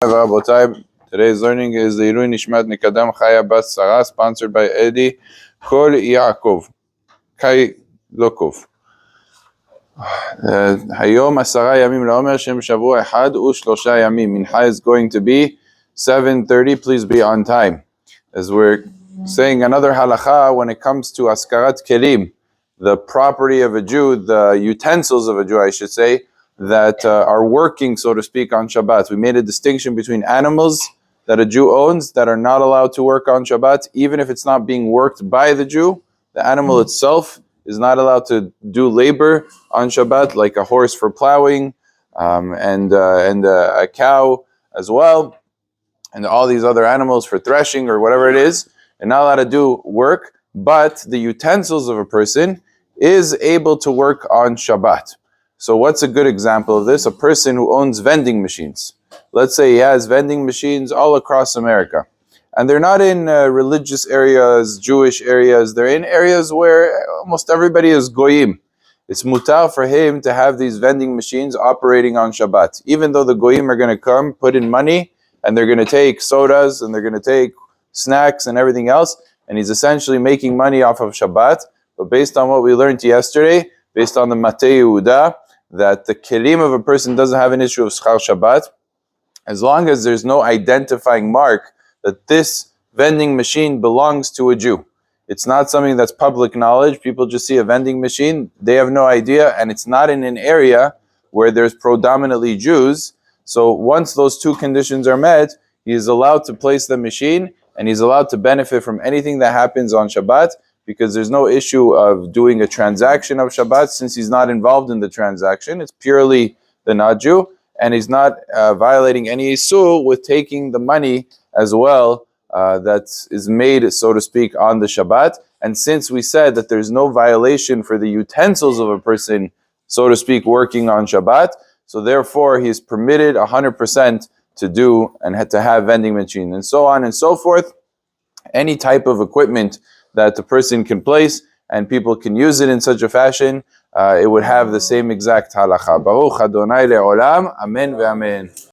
Rabotai, today's learning is the Leeor Nishmat Nikadam Chaya Bas Sarah, sponsored by Eddie Kol Yaakov Kai Lokov. Hayom 10 yamim laomer shem shavua echad u'shlosha yamim. Mincha is going to be 7:30. Please be on time. As we're saying another halacha when it comes to askarat kelim, the property of a Jew, the utensils of a Jew, I should say, that are working, so to speak, on Shabbat. We made a distinction between animals that a Jew owns that are not allowed to work on Shabbat, even if it's not being worked by the Jew. The animal itself is not allowed to do labor on Shabbat, like a horse for plowing, and a cow as well, and all these other animals for threshing or whatever it is. They're not allowed to do work, but the utensils of a person is able to work on Shabbat. So what's a good example of this? A person who owns vending machines. Let's say he has vending machines all across America. And they're not in religious areas, Jewish areas. They're in areas where almost everybody is goyim. It's mutar for him to have these vending machines operating on Shabbat. Even though the goyim are going to come, put in money, and they're going to take sodas, and they're going to take snacks and everything else, and he's essentially making money off of Shabbat. But based on what we learned yesterday, based on the Matei Yehuda, that the kelim of a person doesn't have an issue of schar Shabbat, as long as there's no identifying mark that this vending machine belongs to a Jew. It's not something that's public knowledge. People just see a vending machine, they have no idea, and it's not in an area where there's predominantly Jews. So once those two conditions are met, he is allowed to place the machine, and he's allowed to benefit from anything that happens on Shabbat, because there's no issue of doing a transaction of Shabbat since he's not involved in the transaction. It's purely the not-Jew, and he's not violating any issur with taking the money as well that is made, so to speak, on the Shabbat. And since we said that there's no violation for the utensils of a person, so to speak, working on Shabbat, so therefore he's permitted 100% to do and to have vending machine, and so on and so forth. Any type of equipment that the person can place and people can use it in such a fashion, it would have the same exact halacha. Baruch Adonai le'olam, amen ve'amen.